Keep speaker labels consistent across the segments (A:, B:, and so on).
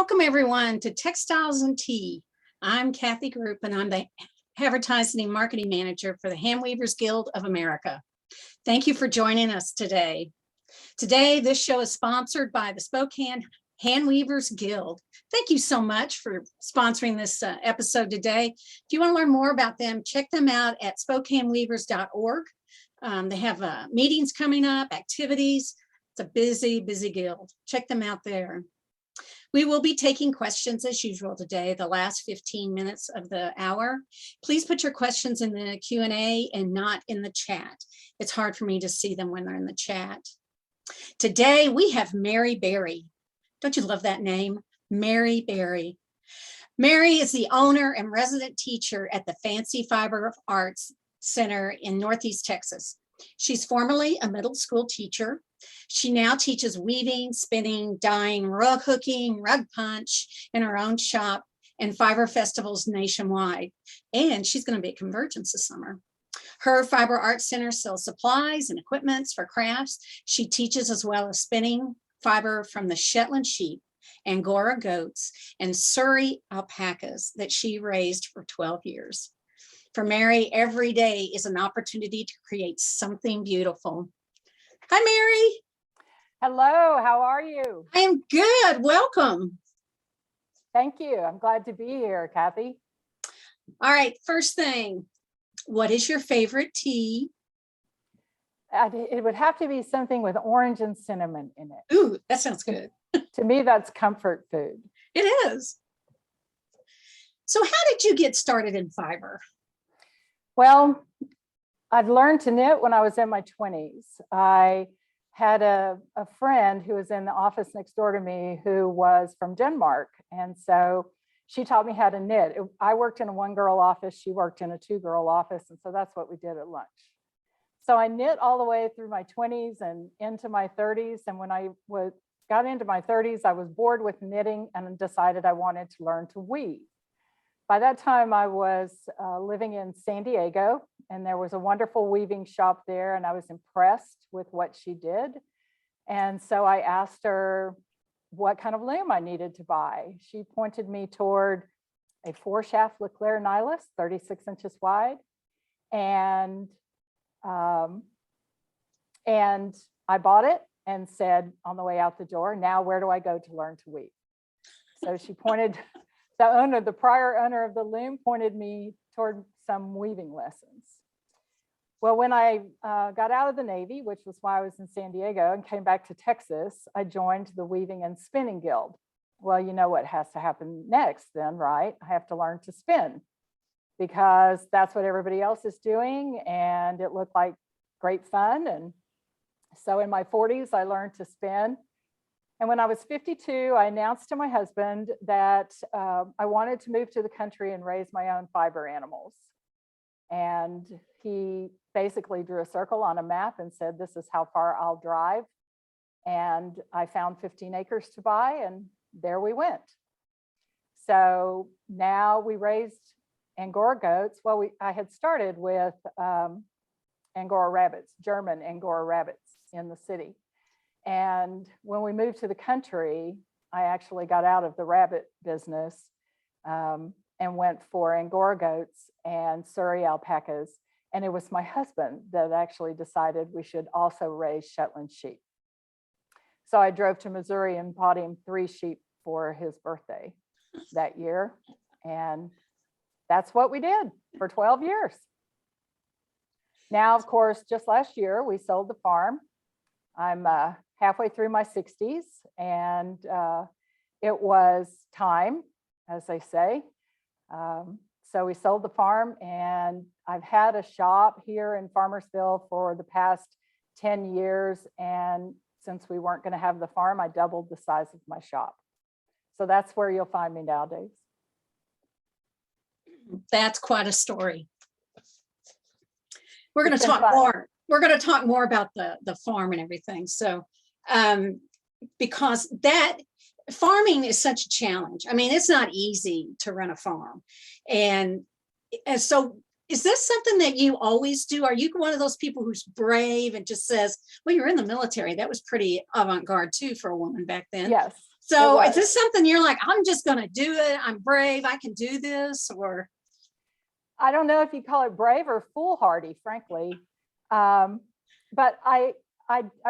A: Welcome everyone to Textiles and Tea. I'm Kathy Group and I'm the Advertising and Marketing Manager for the Handweavers Guild of America. Thank you for joining us today. Today, this show is sponsored by the Spokane Handweavers Guild. Thank you so much for sponsoring this episode today. If you want to learn more about them, check them out at SpokaneWeavers.org. They have meetings coming up, activities. It's a busy, busy guild. Check them out there. We will be taking questions as usual today, the last 15 minutes of the hour. Please put your questions in the Q&A and not in the chat. It's hard for me to see them when they're in the chat. Today, we have Mary Berry. Don't you love that name? Mary Berry. Mary is the owner and resident teacher at the Fancy Fiber Arts Center in Northeast Texas. She's formerly a middle school teacher. She now teaches weaving, spinning, dyeing, rug hooking, rug punch in her own shop and fiber festivals nationwide. And she's going to be at Convergence this summer. Her Fiber Arts Center sells supplies and equipments for crafts. She teaches as well as spinning fiber from the Shetland sheep, Angora goats, and Surrey alpacas that she raised for 12 years. For Mary, every day is an opportunity to create something beautiful. Hi, Mary.
B: Hello, how are you?
A: I am good. Welcome.
B: Thank you. I'm glad to be here, Kathy.
A: All right, first thing, what is your favorite tea?
B: It would have to be something with orange and cinnamon in it.
A: Ooh, that sounds good.
B: To me, that's comfort food.
A: It is. So how did you get started in fiber?
B: Well, I'd learned to knit when I was in my 20s. I had a friend who was in the office next door to me who was from Denmark. And so she taught me how to knit. I worked in a one-girl office. She worked in a two-girl office. And so that's what we did at lunch. So I knit all the way through my 20s and into my 30s. And when I got into my 30s, I was bored with knitting and decided I wanted to learn to weave. By that time, I was living in San Diego, and there was a wonderful weaving shop there, and I was impressed with what she did. And so I asked her what kind of loom I needed to buy. She pointed me toward a 4-shaft Leclerc nylus, 36 inches wide. And I bought it and said on the way out the door, now where do I go to learn to weave? So she pointed, the prior owner of the loom pointed me toward some weaving lessons. Well, when I got out of the Navy, which was why I was in San Diego, and came back to Texas, I joined the Weaving and Spinning Guild. Well, you know what has to happen next then, right? I have to learn to spin because that's what everybody else is doing. And it looked like great fun. And so in my 40s, I learned to spin. And when I was 52, I announced to my husband that I wanted to move to the country and raise my own fiber animals. And he basically drew a circle on a map and said, this is how far I'll drive. And I found 15 acres to buy, and there we went. So now we raised Angora goats. Well, I had started with Angora rabbits, German Angora rabbits in the city. And when we moved to the country, I actually got out of the rabbit business and went for Angora goats and Surrey alpacas. And it was my husband that actually decided we should also raise Shetland sheep. So I drove to Missouri and bought him 3 sheep for his birthday that year. And that's what we did for 12 years. Now, of course, just last year, we sold the farm. I'm halfway through my 60s, and it was time, as they say. So we sold the farm, and I've had a shop here in Farmersville for the past 10 years. And since we weren't going to have the farm, I doubled the size of my shop. So that's where you'll find me nowadays.
A: That's quite a story. We're going to talk more. We're going to talk more about the farm and everything. So because that farming is such a challenge. I mean, it's not easy to run a farm. And so is this something that you always do? Are you one of those people who's brave and just says, well, you're in the military. That was pretty avant-garde too for a woman back then.
B: Yes.
A: So is
B: was.
A: this something you're like, I'm just going to do it. I'm brave. I can do this, or?
B: I don't know if you call it brave or foolhardy, frankly. But I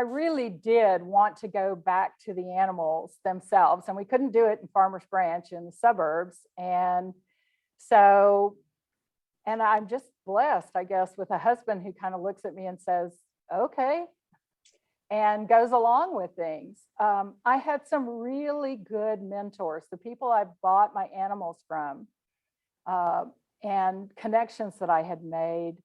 B: really did want to go back to the animals themselves, and we couldn't do it in Farmers Branch in the suburbs. And so, and I'm just blessed, I guess, with a husband who kind of looks at me and says, okay, and goes along with things. I had some really good mentors, the people I bought my animals from, and connections that I had made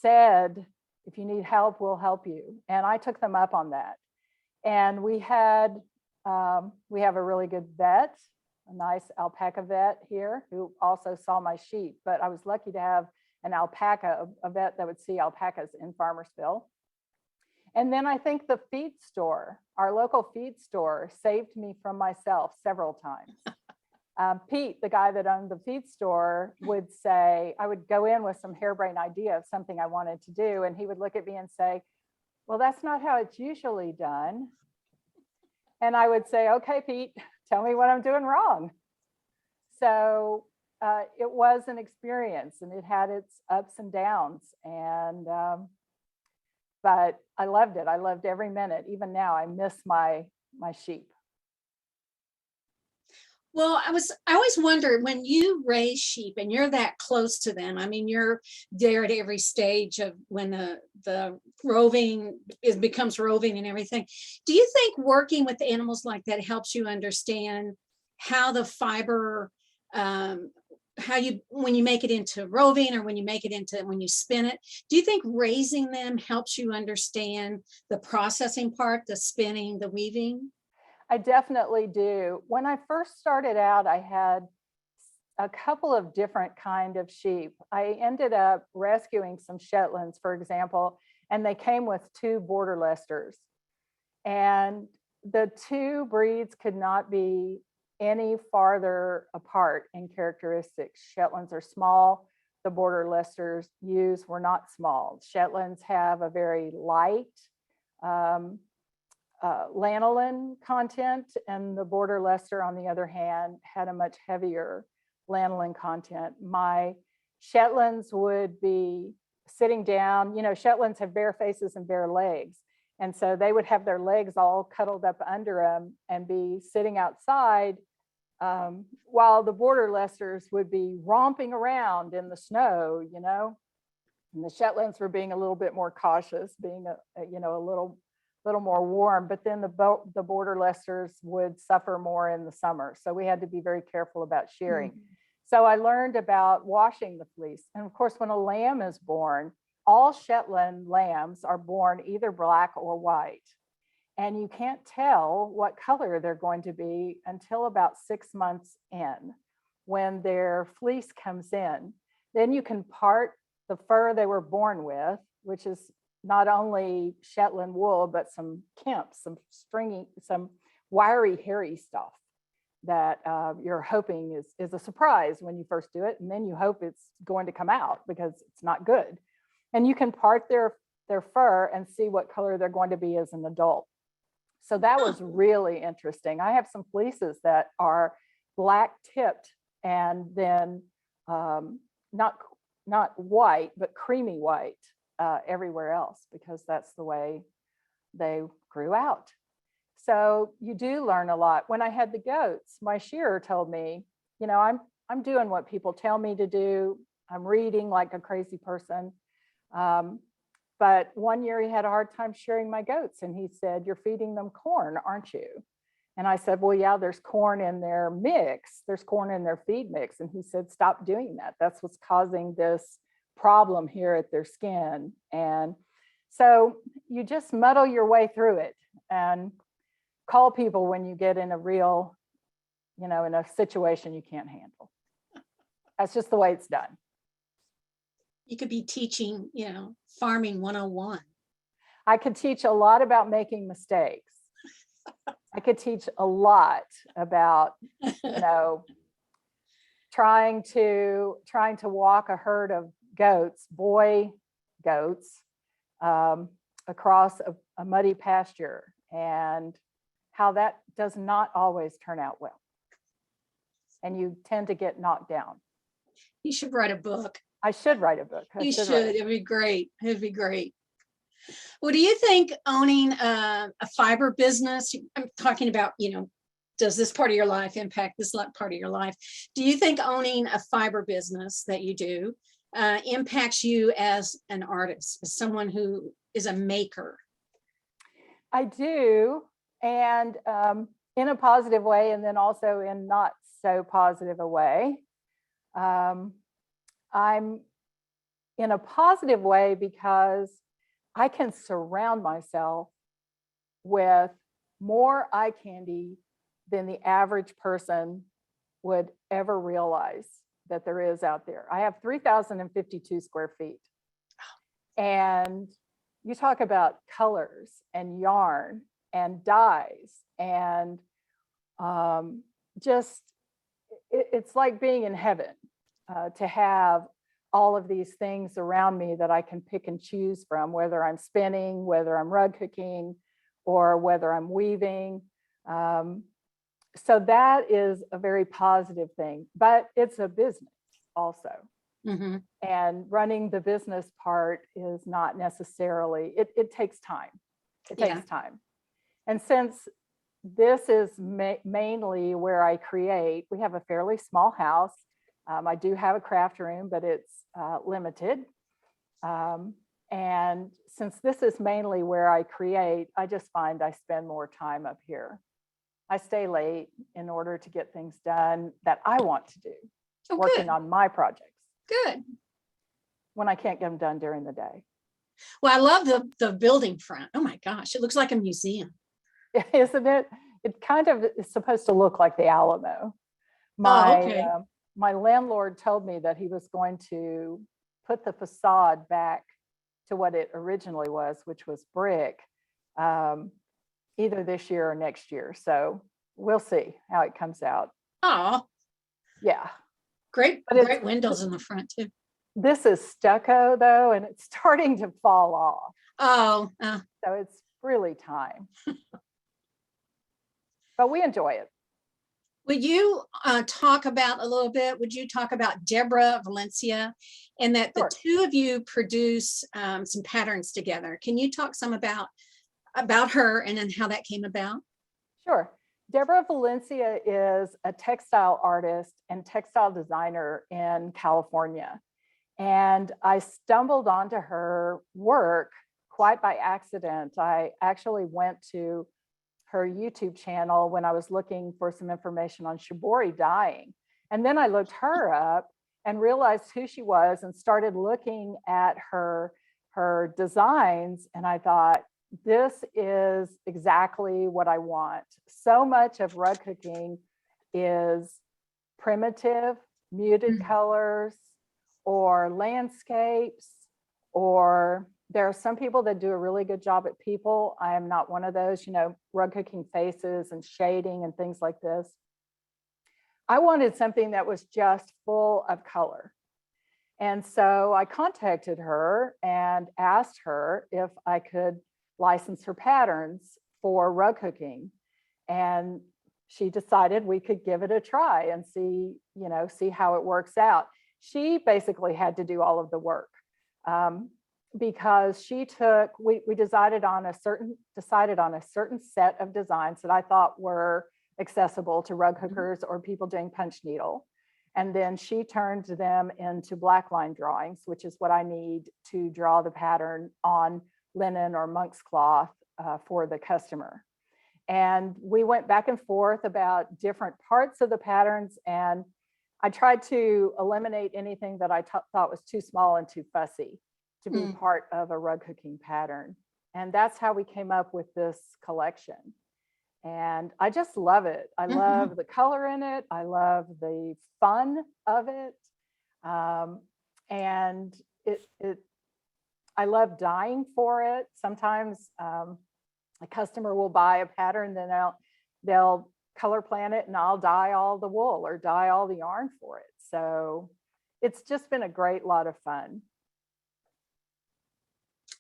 B: said, if you need help, we'll help you. And I took them up on that. And we have a really good vet, a nice alpaca vet here who also saw my sheep, but I was lucky to have an alpaca, a vet that would see alpacas in Farmersville. And then I think the feed store, our local feed store, saved me from myself several times. Pete, the guy that owned the feed store, would say, I would go in with some harebrained idea of something I wanted to do, and he would look at me and say, well, that's not how it's usually done. And I would say, okay, Pete, tell me what I'm doing wrong. So it was an experience, and it had its ups and downs. And but I loved it. I loved every minute. Even now, I miss my sheep.
A: Well, I always wonder, when you raise sheep and you're that close to them, I mean, you're there at every stage of when the roving becomes roving and everything. Do you think working with animals like that helps you understand how the fiber, when you make it into roving, or when you spin it, do you think raising them helps you understand the processing part, the spinning, the weaving?
B: I definitely do. When I first started out, I had a couple of different kind of sheep. I ended up rescuing some Shetlands, for example, and they came with 2 border Leicesters. And the 2 breeds could not be any farther apart in characteristics. Shetlands are small. The border Leicesters used were not small. Shetlands have a very light lanolin content, and the border Leicester, on the other hand, had a much heavier lanolin content. My Shetlands would be sitting down, Shetlands have bare faces and bare legs. And so they would have their legs all cuddled up under them and be sitting outside, while the border Leicesters would be romping around in the snow, and the Shetlands were being a little bit more cautious, being a little more warm, but then the border Leicesters would suffer more in the summer. So we had to be very careful about shearing. Mm-hmm. So I learned about washing the fleece. And of course, when a lamb is born, all Shetland lambs are born either black or white. And you can't tell what color they're going to be until about 6 months in, when their fleece comes in. Then you can part the fur they were born with, which is not only Shetland wool, but some kemp, some stringy, some wiry, hairy stuff that you're hoping is a surprise when you first do it. And then you hope it's going to come out because it's not good. And you can part their fur and see what color they're going to be as an adult. So that was really interesting. I have some fleeces that are black tipped and then not white, but creamy white. Everywhere else, because that's the way they grew out. So you do learn a lot. When I had the goats, my shearer told me, I'm doing what people tell me to do. I'm reading like a crazy person. But one year he had a hard time shearing my goats, and he said, you're feeding them corn, aren't you? And I said, well, yeah, there's corn in their mix. There's corn in their feed mix. And he said, stop doing that. That's what's causing this problem here at their skin. And so you just muddle your way through it and call people when you get in a real, in a situation you can't handle. That's just the way it's done.
A: You could be teaching, farming 101.
B: I could teach a lot about making mistakes. I could teach a lot about, trying to walk a herd of boy goats, across a muddy pasture, and how that does not always turn out well. And you tend to get knocked down.
A: You should write a book.
B: I should write a book.
A: You should. It'd be great. It'd be great. Well, do you think owning a fiber business, I'm talking about, does this part of your life impact this part of your life? Do you think owning a fiber business that you do impacts you as an artist, as someone who is a maker?
B: I do, and in a positive way, and then also in not so positive a way. I'm in a positive way because I can surround myself with more eye candy than the average person would ever realize that there is out there. I have 3,052 square feet. And you talk about colors and yarn and dyes and it's like being in heaven to have all of these things around me that I can pick and choose from, whether I'm spinning, whether I'm rug hooking, or whether I'm weaving. So that is a very positive thing, but it's a business also.
A: Mm-hmm.
B: And running the business part is not necessarily, it takes time. It takes time. And since this is mainly where I create, we have a fairly small house. I do have a craft room, but it's limited. And since this is mainly where I create, I just find I spend more time up here. I stay late in order to get things done that I want to do, working on my projects.
A: Good.
B: When I can't get them done during the day.
A: Well, I love the building front. Oh my gosh, it looks like a museum.
B: Isn't it? It kind of is supposed to look like the Alamo. My landlord told me that he was going to put the facade back to what it originally was, which was brick, either this year or next year. So we'll see how it comes out.
A: Oh,
B: yeah.
A: Great windows in the front too.
B: This is stucco though, and it's starting to fall off.
A: Oh.
B: So it's really time. But we enjoy it.
A: Would you talk about would you talk about Deborah Valencia, and that the two of you produce some patterns together? Can you talk some about her and then how that came about?
B: Sure. Deborah Valencia is a textile artist and textile designer in California. And I stumbled onto her work quite by accident. I actually went to her YouTube channel when I was looking for some information on shibori dyeing. And then I looked her up and realized who she was and started looking at her designs. And I thought, this is exactly what I want. So much of rug hooking is primitive, muted colors, or landscapes, or there are some people that do a really good job at people. I am not one of those, rug hooking faces and shading and things like this. I wanted something that was just full of color. And so I contacted her and asked her if I could license her patterns for rug hooking. And she decided we could give it a try and see how it works out. She basically had to do all of the work because we decided on a certain set of designs that I thought were accessible to rug hookers or people doing punch needle. And then she turned them into black line drawings, which is what I need to draw the pattern on linen or monk's cloth for the customer. And we went back and forth about different parts of the patterns, and I tried to eliminate anything that I thought was too small and too fussy to be part of a rug hooking pattern. And that's how we came up with this collection. And I just love it. I love the color in it. I love the fun of it. And I love dyeing for it. Sometimes a customer will buy a pattern, then they'll color plan it and I'll dye all the wool or dye all the yarn for it. So it's just been a great lot of fun.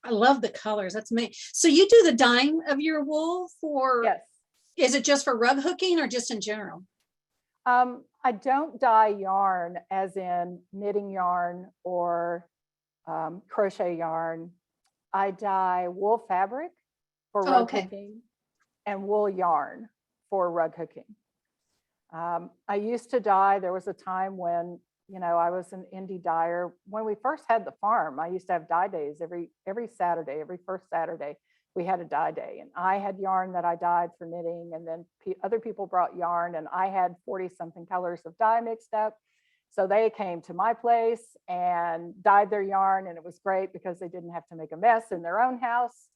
A: I love the colors. That's me. So you do the dyeing of your wool for?
B: Yes.
A: Is it just for rug hooking or just in general?
B: I don't dye yarn as in knitting yarn or crochet yarn. I dye wool fabric for
A: Oh,
B: rug
A: okay.
B: hooking and wool yarn for rug hooking. I used to dye, there was a time when, I was an indie dyer. When we first had the farm, I used to have dye days every Saturday, every first Saturday, we had a dye day. And I had yarn that I dyed for knitting, and then other people brought yarn, and I had 40 something colors of dye mixed up. So they came to my place and dyed their yarn, and it was great because they didn't have to make a mess in their own house.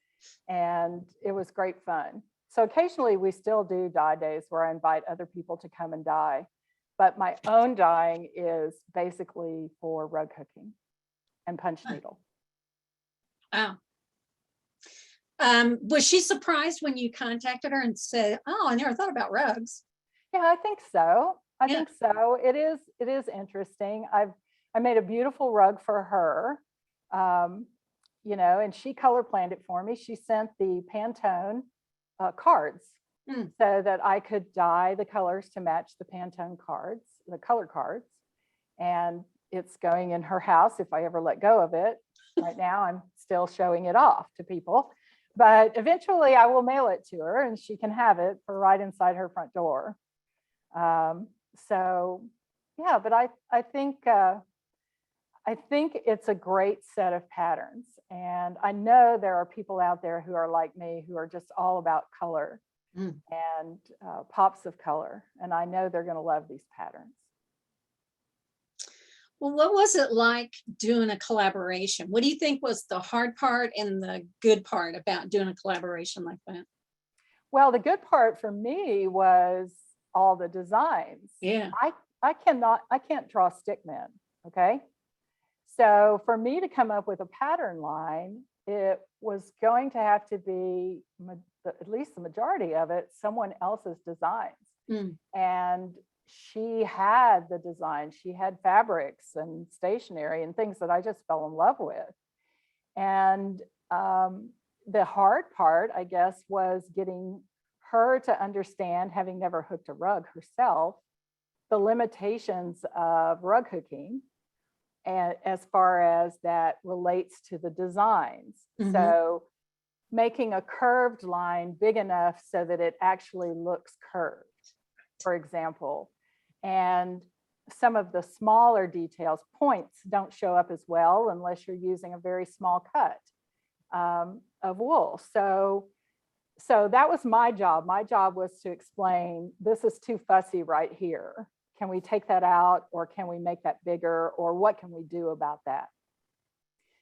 B: And it was great fun. So occasionally we still do dye days where I invite other people to come and dye. But my own dyeing is basically for rug hooking and punch needle.
A: Wow. Was she surprised when you contacted her and said, "Oh, I never thought about rugs"?
B: Yeah, I think so. I
A: Yeah.
B: think so. It is interesting. I made a beautiful rug for her. And she color planned it for me. She sent the Pantone cards so that I could dye the colors to match the Pantone cards, the color cards. And it's going in her house if I ever let go of it. Right now, I'm still showing it off to people. But eventually I will mail it to her and she can have it for right inside her front door. So yeah, but I think it's a great set of patterns. And I know there are people out there who are like me, who are just all about color and pops of color. And I know they're going to love these patterns.
A: Well, what was it like doing a collaboration? What do you think was the hard part and the good part about doing a collaboration like that?
B: Well, the good part for me was all the designs.
A: Yeah.
B: I can't draw stickmen. Okay. So for me to come up with a pattern line, it was going to have to be, at least the majority of it, someone else's designs. And she had the design, she had fabrics and stationery and things that I just fell in love with. And the hard part, I guess, was getting her to understand, having never hooked a rug herself, the limitations of rug hooking, and as far as that relates to the designs. So making a curved line big enough so that it actually looks curved, for example. And some of the smaller details, points, don't show up as well unless you're using a very small cut of wool. So that was my job. My job was to explain, this is too fussy right here. Can we take that out, or can we make that bigger, or what can we do about that?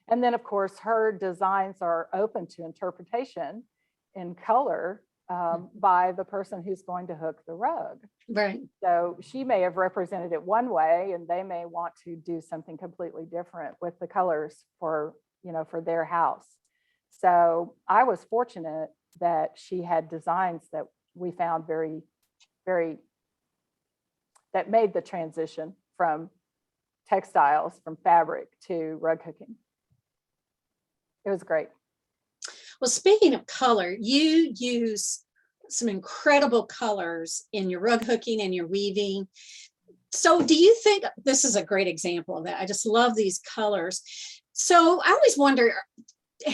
B: And then, of course, her designs are open to interpretation in color by the person who's going to hook the rug.
A: Right.
B: So she may have represented it one way, and they may want to do something completely different with the colors for their house. So I was fortunate that she had designs that we found very, very, that made the transition from textiles, from fabric to rug hooking. It was great.
A: Well, speaking of color, you use some incredible colors in your rug hooking and your weaving. So do you think this is a great example of that? I just love these colors. So I always wonder,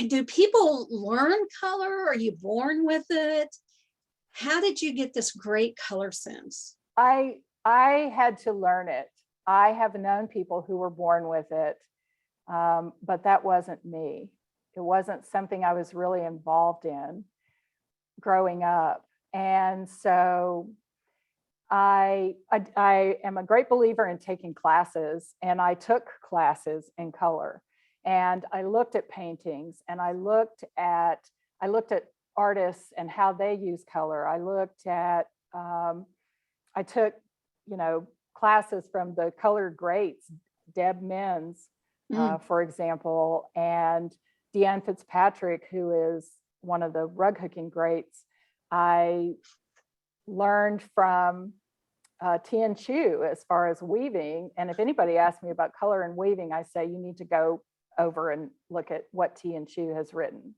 A: do people learn color? Are you born with it? How did you get this great color sense?
B: I had to learn it. I have known people who were born with it, but that wasn't me. It wasn't something I was really involved in growing up. And so I am a great believer in taking classes, and I took classes in color. And I looked at paintings, and I looked at artists and how they use color. I looked at, I took, classes from the colored greats, Deb Menz, for example, and Deanne Fitzpatrick, who is one of the rug hooking greats. I learned from Tien Chu as far as weaving. And if anybody asks me about color and weaving, I say, you need to go over and look at what Tien Chu has written.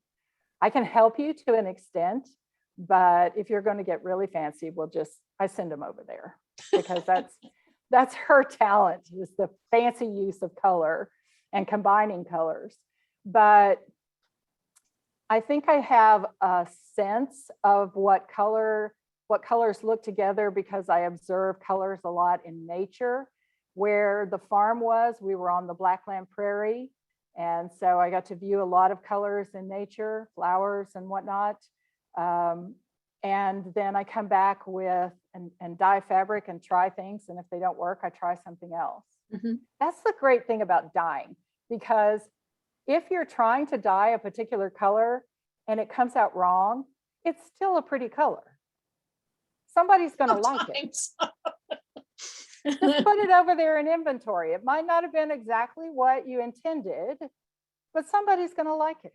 B: I can help you to an extent, But if you're going to get really fancy, I send them over there because that's her talent, is the fancy use of color and combining colors. But I think I have a sense of what colors look together because I observe colors a lot in nature. Where the farm was, we were on the Blackland Prairie. And so I got to view a lot of colors in nature, flowers and whatnot. And then I come back with and dye fabric and try things. And if they don't work, I try something else.
A: Mm-hmm.
B: That's the great thing about dyeing, because if you're trying to dye a particular color and it comes out wrong, it's still a pretty color. Somebody's going to like it. Just put it over there in inventory. It might not have been exactly what you intended, but somebody's going to like it.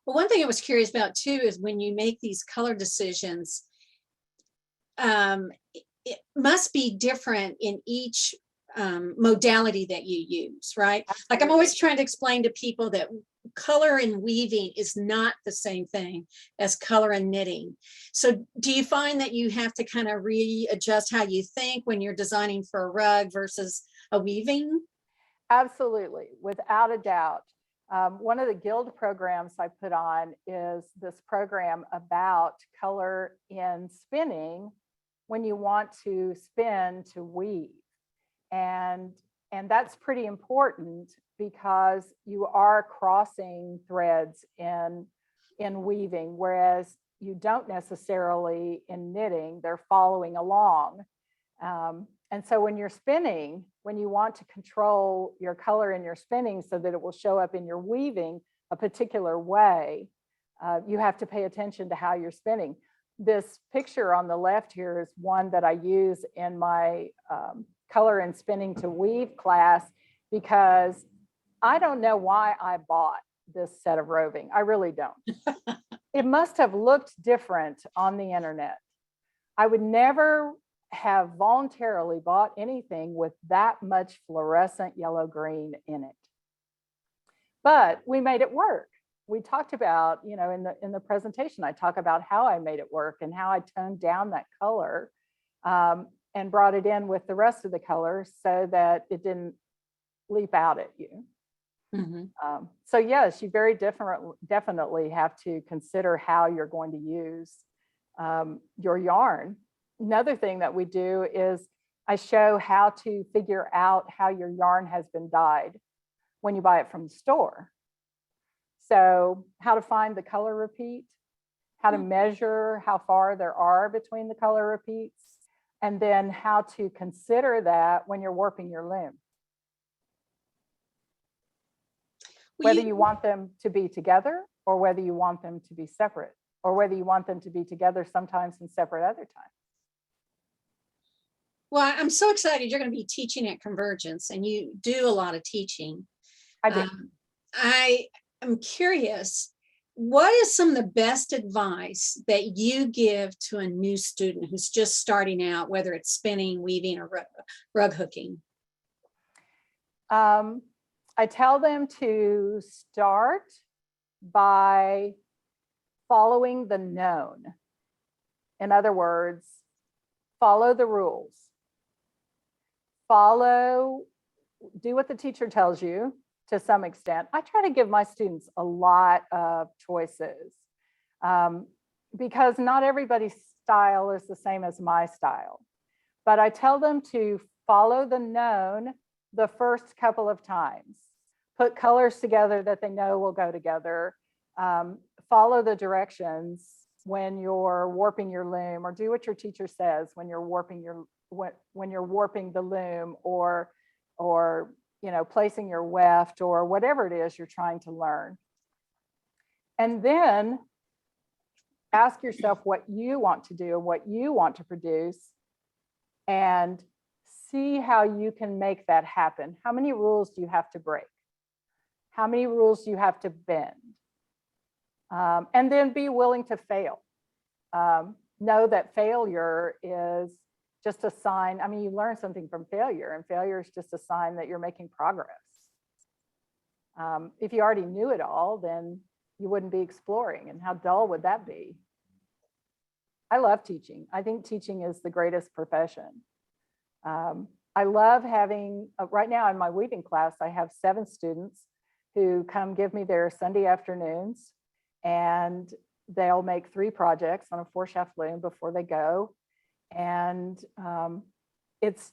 A: Well, one thing I was curious about too is when you make these color decisions, it must be different in each modality that you use, right?
B: Absolutely.
A: Like I'm always trying to explain to people that color and weaving is not the same thing as color and knitting. So do you find that you have to kind of readjust how you think when you're designing for a rug versus a weaving?
B: Absolutely, without a doubt. One of the guild programs I put on is this program about color in spinning when you want to spin to weave. And that's pretty important because you are crossing threads in weaving, whereas you don't necessarily in knitting, they're following along. And so when you're spinning, when you want to control your color in your spinning so that it will show up in your weaving a particular way, you have to pay attention to how you're spinning. This picture on the left here is one that I use in my color and spinning to weave class, because I don't know why I bought this set of roving. I really don't. It must have looked different on the internet. I would never have voluntarily bought anything with that much fluorescent yellow green in it. But we made it work. We talked about, in the presentation, I talk about how I made it work and how I toned down that color and brought it in with the rest of the colors so that it didn't leap out at you. Mm-hmm. So yes, you very definitely have to consider how you're going to use your yarn. Another thing that we do is I show how to figure out how your yarn has been dyed when you buy it from the store. So how to find the color repeat, how to measure how far there are between the color repeats, and then how to consider that when you're warping your loom. Whether you want them to be together or whether you want them to be separate, or whether you want them to be together sometimes and separate other times.
A: Well, I'm so excited you're going to be teaching at Convergence, and you do a lot of teaching.
B: I do.
A: I am curious, what is some of the best advice that you give to a new student who's just starting out, whether it's spinning, weaving, or rug hooking?
B: I tell them to start by following the known. In other words, follow the rules. Do what the teacher tells you to some extent. I try to give my students a lot of choices because not everybody's style is the same as my style. But I tell them to follow the known the first couple of times. Put colors together that they know will go together. Follow the directions when you're warping your loom, or do what your teacher says when you're warping the loom, or placing your weft, or whatever it is you're trying to learn. And then ask yourself what you want to do and what you want to produce, and see how you can make that happen. How many rules do you have to break? How many rules do you have to bend? And then be willing to fail. Know that failure is just a sign. I mean, you learn something from failure, and failure is just a sign that you're making progress. If you already knew it all, then you wouldn't be exploring, and how dull would that be? I love teaching. I think teaching is the greatest profession. I love having, right now in my weaving class, I have 7 students who come give me their Sunday afternoons, and they'll make 3 projects on a 4-shaft loom before they go. And it's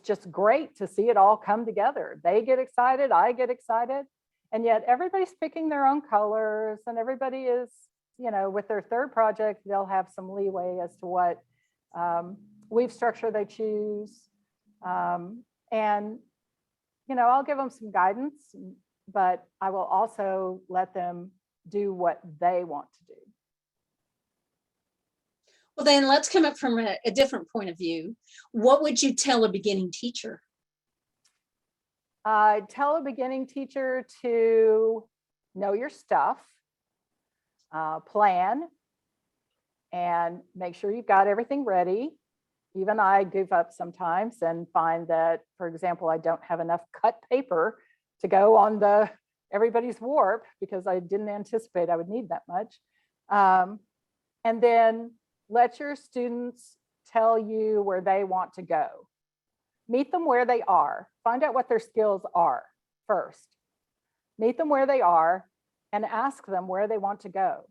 B: just great to see it all come together. They get excited, I get excited, and yet everybody's picking their own colors, and everybody is, you know, with their 3rd project, they'll have some leeway as to what weave structure they choose. And, you know, I'll give them some guidance, but I will also let them do what they want to do.
A: Well, then let's come up from a different point of view. What would you tell a beginning teacher?
B: Tell a beginning teacher to know your stuff, plan, and make sure you've got everything ready. Even I goof up sometimes and find that, for example, I don't have enough cut paper to go on everybody's warp because I didn't anticipate I would need that much. And then let your students tell you where they want to go. Meet them where they are. Find out what their skills are first. Meet them where they are and ask them where they want to go,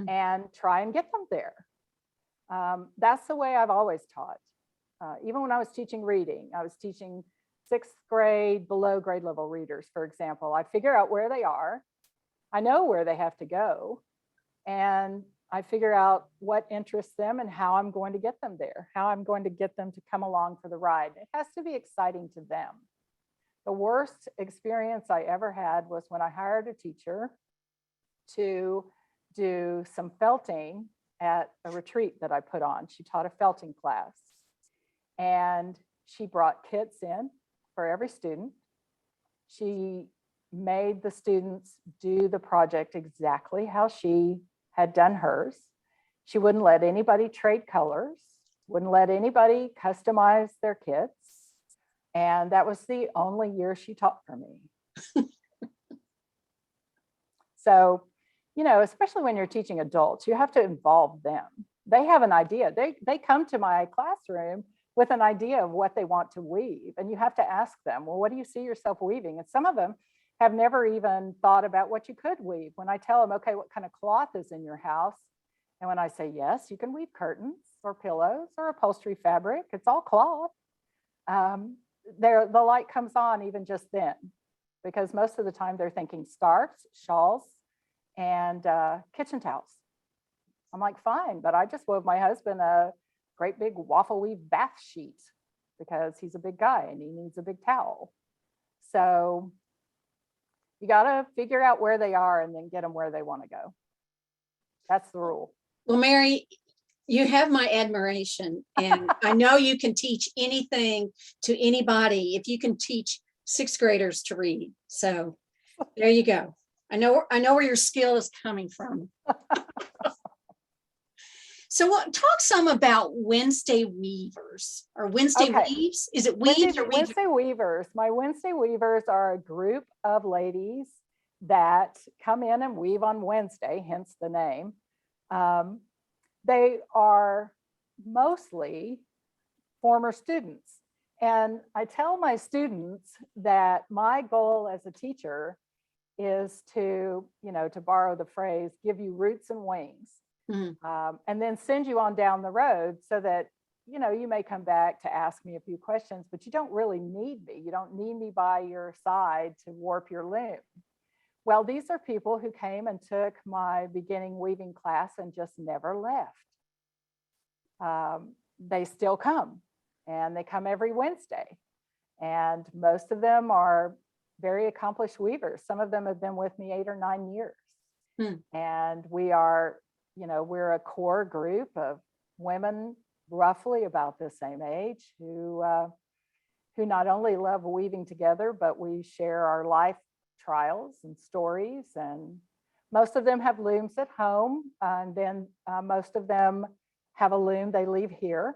B: and try and get them there. That's the way I've always taught. Even when I was teaching reading, I was teaching 6th grade, below grade level readers, for example. I figure out where they are. I know where they have to go, and I figure out what interests them and how I'm going to get them there, how I'm going to get them to come along for the ride. It has to be exciting to them. The worst experience I ever had was when I hired a teacher to do some felting at a retreat that I put on. She taught a felting class, and she brought kits in for every student. She made the students do the project exactly how she had done hers. She wouldn't let anybody trade colors, wouldn't let anybody customize their kits. And that was the only year she taught for me. So, you know, especially when you're teaching adults, you have to involve them. They have an idea. They come to my classroom with an idea of what they want to weave. And you have to ask them, well, what do you see yourself weaving? And some of them have never even thought about what you could weave. When I tell them, okay, what kind of cloth is in your house? And when I say, yes, you can weave curtains or pillows or upholstery fabric, it's all cloth. The light comes on even just then, because most of the time they're thinking scarves, shawls, and kitchen towels. I'm like, fine, but I just wove my husband a great big waffle weave bath sheet because he's a big guy and he needs a big towel. So you got to figure out where they are and then get them where they want to go. That's the rule.
A: Well, Mary, you have my admiration, and I know you can teach anything to anybody if you can teach 6th graders to read. So there you go. I know where your skill is coming from. So talk some about Wednesday weavers or Wednesday weaves. Is it weaves or weavers?
B: Wednesday weavers. My Wednesday weavers are a group of ladies that come in and weave on Wednesday, hence the name. They are mostly former students. And I tell my students that my goal as a teacher is to, you know, to borrow the phrase, give you roots and wings. And then send you on down the road so that, you know, you may come back to ask me a few questions, but you don't really need me. You don't need me by your side to warp your loom. Well, these are people who came and took my beginning weaving class and just never left. They still come, and they come every Wednesday. And most of them are very accomplished weavers. Some of them have been with me 8 or 9 years. And we are, you know, we're a core group of women roughly about the same age who not only love weaving together, but we share our life trials and stories. And most of them have looms at home. And then most of them have a loom they leave here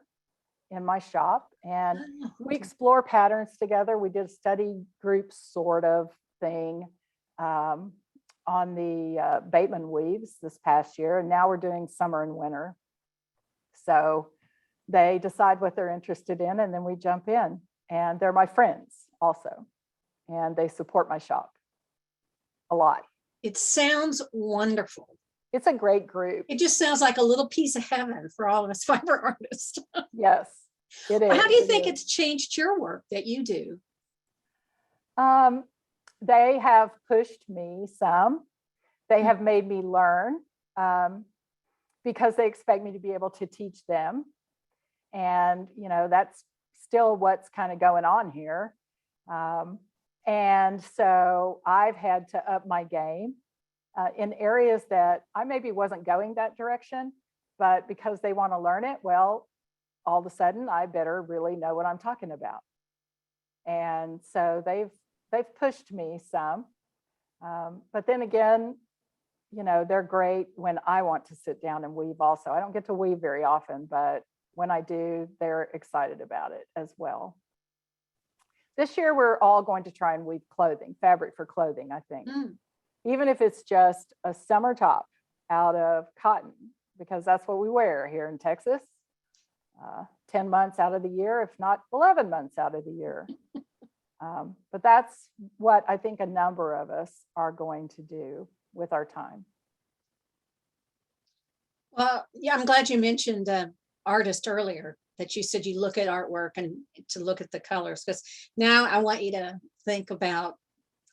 B: in my shop. And we explore patterns together. We did a study group sort of thing on the Bateman weaves this past year, and now we're doing summer and winter. So they decide what they're interested in, and then we jump in. And they're my friends also, and they support my shop a lot.
A: It sounds wonderful.
B: It's a great group.
A: It just sounds like a little piece of heaven for all of us fiber artists.
B: Yes, it is.
A: How do you think it's changed your work that you do?
B: They have pushed me some. They have made me learn because they expect me to be able to teach them. And, you know, that's still what's kind of going on here. And so I've had to up my game in areas that I maybe wasn't going that direction, but because they want to learn it, well, all of a sudden I better really know what I'm talking about. And so they've pushed me some, but then again, you know, they're great when I want to sit down and weave also. I don't get to weave very often, but when I do, they're excited about it as well. This year, we're all going to try and weave clothing, fabric for clothing, I think. Even if it's just a summer top out of cotton, because that's what we wear here in Texas, 10 months out of the year, if not 11 months out of the year. But that's what I think a number of us are going to do with our time.
A: Well, yeah, I'm glad you mentioned artist earlier, that you said you look at artwork and to look at the colors, because now I want you to think about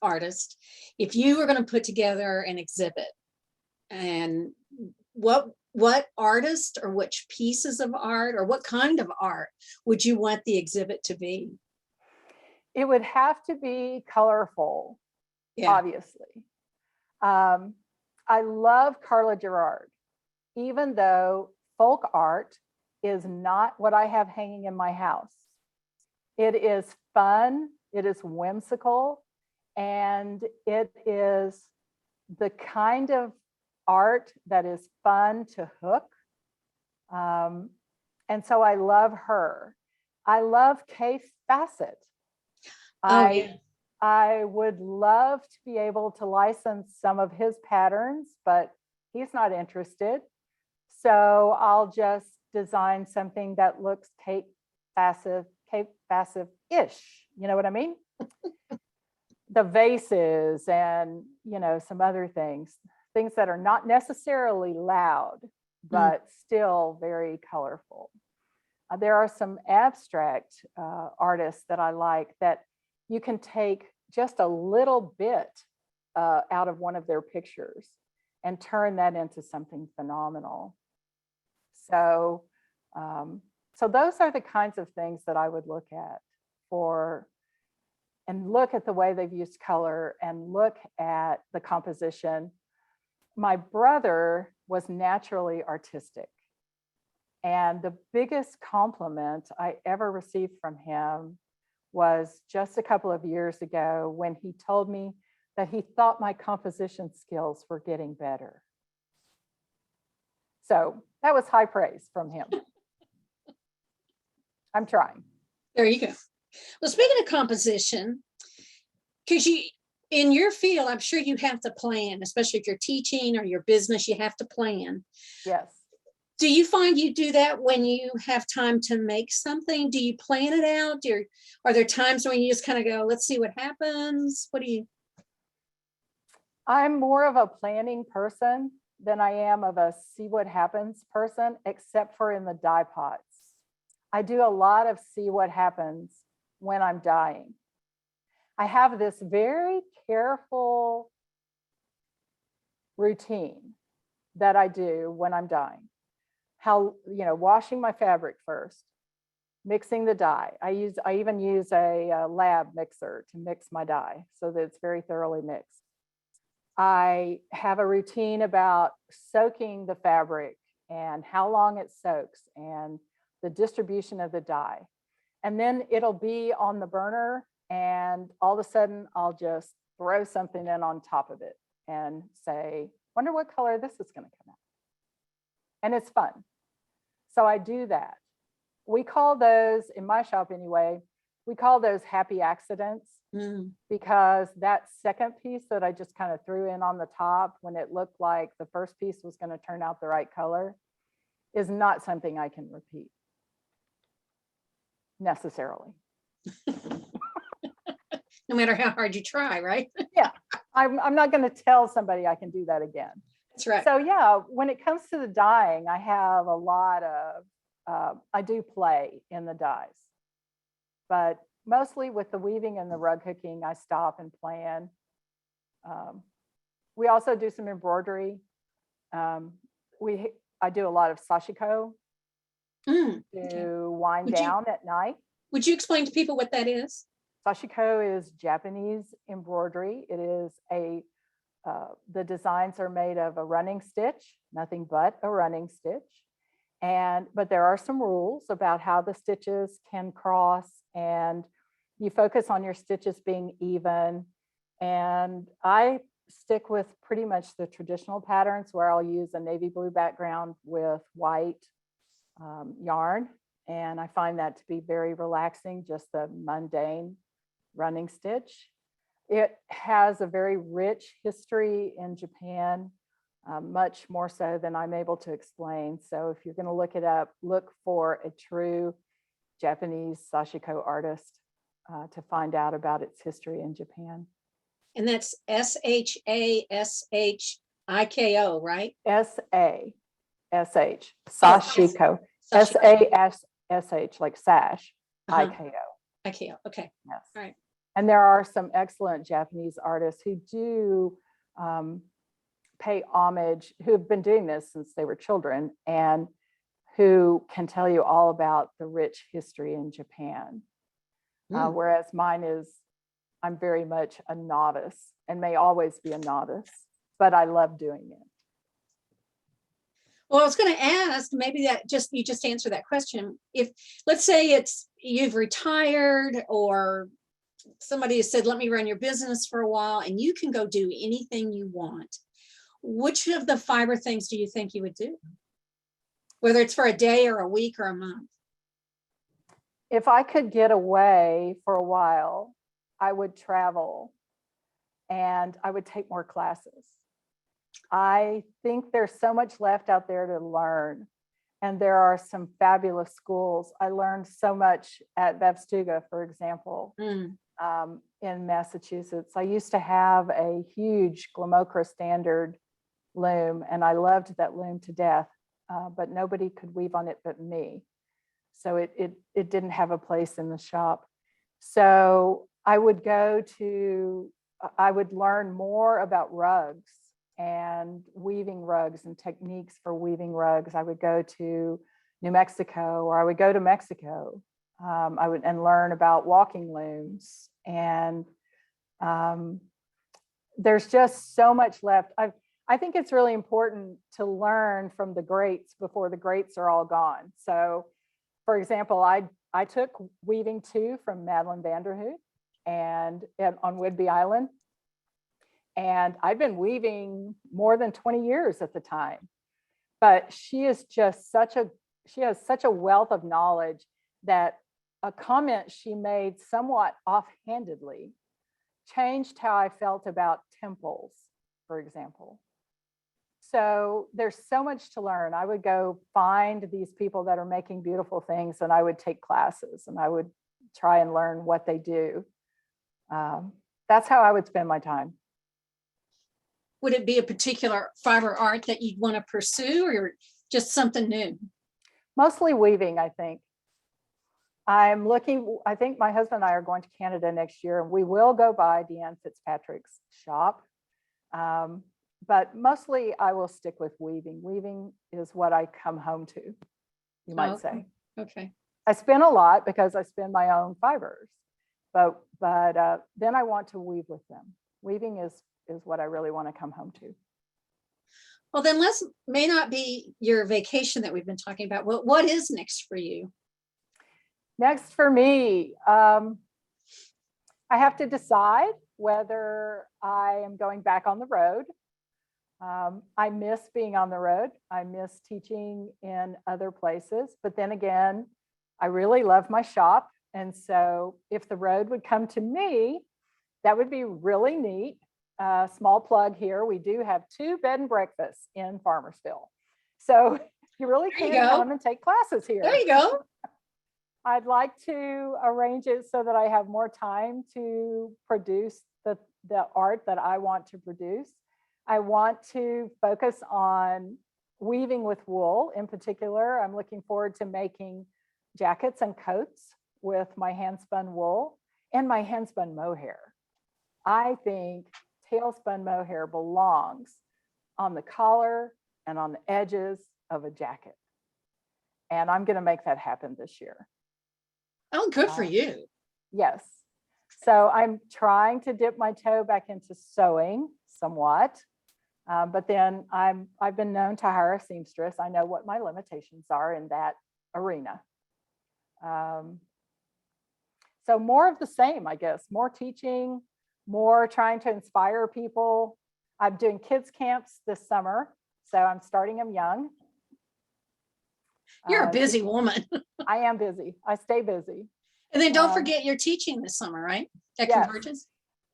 A: artists. If you were going to put together an exhibit, and what artist or which pieces of art or what kind of art would you want the exhibit to be?
B: It would have to be colorful, obviously. I love Carla Gerard, even though folk art is not what I have hanging in my house. It is fun, it is whimsical, and it is the kind of art that is fun to hook. And so I love her. I love Kay Fassett. I would love to be able to license some of his patterns, but he's not interested. So I'll just design something that looks Kay Fassett-ish. You know what I mean? The vases and, you know, some other things that are not necessarily loud, but still very colorful. There are some abstract artists that I like that you can take just a little bit out of one of their pictures and turn that into something phenomenal. So, so those are the kinds of things that I would look at and look at the way they've used color and look at the composition. My brother was naturally artistic. And the biggest compliment I ever received from him was just a couple of years ago when he told me that he thought my composition skills were getting better. So that was high praise from him. I'm trying.
A: There you go. Well, speaking of composition, because in your field, I'm sure you have to plan, especially if you're teaching or your business, you have to plan.
B: Yes.
A: Do you find you do that when you have time to make something? Do you plan it out? Are there times when you just kind of go, let's see what happens?
B: I'm more of a planning person than I am of a see what happens person, except for in the dye pots. I do a lot of see what happens when I'm dyeing. I have this very careful routine that I do when I'm dyeing. Washing my fabric first, mixing the dye. I even use a lab mixer to mix my dye so that it's very thoroughly mixed. I have a routine about soaking the fabric and how long it soaks and the distribution of the dye. And then it'll be on the burner, and all of a sudden I'll just throw something in on top of it and say, wonder what color this is going to come out. And it's fun. So I do that. We call those, in my shop anyway, we call those happy accidents because that second piece that I just kind of threw in on the top when it looked like the first piece was going to turn out the right color is not something I can repeat necessarily.
A: No matter how hard you try, right?
B: Yeah, I'm not going to tell somebody I can do that again.
A: That's right.
B: So yeah, when it comes to the dyeing, I have a lot of, I do play in the dyes, but mostly with the weaving and the rug hooking, I stop and plan. We also do some embroidery. I do a lot of sashiko to wind down at night.
A: Would you explain to people what that is?
B: Sashiko is Japanese embroidery. It is the designs are made of a running stitch, nothing but a running stitch. But there are some rules about how the stitches can cross, and you focus on your stitches being even. And I stick with pretty much the traditional patterns where I'll use a navy blue background with white yarn. And I find that to be very relaxing, just the mundane running stitch. It has a very rich history in Japan, much more so than I'm able to explain. So if you're going to look it up, look for a true Japanese sashiko artist to find out about its history in Japan.
A: And that's S-H-A-S-H-I-K-O, right?
B: S-A-S-H, sashiko, S-A-S-S-H, like sash, I-K-O.
A: I-K-O, okay.
B: Yes.
A: All right.
B: And there are some excellent Japanese artists who do pay homage, who have been doing this since they were children, and who can tell you all about the rich history in Japan. Whereas mine is, I'm very much a novice and may always be a novice, but I love doing it.
A: Well, I was going to ask, maybe you just answered that question. If, let's say you've retired, or somebody has said, let me run your business for a while, and you can go do anything you want. Which of the fiber things do you think you would do? Whether it's for a day or a week or a month?
B: If I could get away for a while, I would travel and I would take more classes. I think there's so much left out there to learn. And there are some fabulous schools. I learned so much at Vevstuga, for example, in Massachusetts. I used to have a huge Glamocra standard loom, and I loved that loom to death, but nobody could weave on it but me. So it didn't have a place in the shop. So I would learn more about rugs and weaving rugs and techniques for weaving rugs. I would go to New Mexico, or I would go to Mexico. I would learn about walking looms. And there's just so much left. I think it's really important to learn from the greats before the greats are all gone. So, for example, I took weaving 2 from Madeline Vanderhoot on Whidbey Island. And I've been weaving more than 20 years at the time. But she has such a wealth of knowledge that a comment she made somewhat offhandedly changed how I felt about temples, for example. So there's so much to learn. I would go find these people that are making beautiful things, and I would take classes, and I would try and learn what they do. That's how I would spend my time.
A: Would it be a particular fiber art that you'd want to pursue, or just something new?
B: Mostly weaving, I think. I think my husband and I are going to Canada next year, and we will go by Deanne Fitzpatrick's shop. But mostly I will stick with weaving. Weaving is what I come home to, you might say.
A: Okay.
B: I spin a lot because I spin my own fibers, but then I want to weave with them. Weaving is what I really want to come home to.
A: Well, then may not be your vacation that we've been talking about. Well, what is next for you?
B: Next for me, I have to decide whether I am going back on the road. I miss being on the road. I miss teaching in other places, but then again, I really love my shop, And so if the road would come to me, that would be really neat. Small plug here. We do have 2 bed and breakfasts in Farmersville. So you really
A: There you
B: can
A: go.
B: come and take classes here.
A: There you go.
B: I'd like to arrange it so that I have more time to produce the art that I want to produce. I want to focus on weaving with wool in particular. I'm looking forward to making jackets and coats with my hand spun wool and my hand spun mohair. I think tail spun mohair belongs on the collar and on the edges of a jacket. And I'm going to make that happen this year.
A: Oh, good for you.
B: Yes. So I'm trying to dip my toe back into sewing somewhat. But then I've been known to hire a seamstress. I know what my limitations are in that arena. So more of the same, I guess, more teaching, more trying to inspire people. I'm doing kids camps this summer, so I'm starting them young.
A: You're a busy woman.
B: I am busy. I stay busy.
A: And then don't forget you're teaching this summer, right? At
B: Yes.
A: Convergence?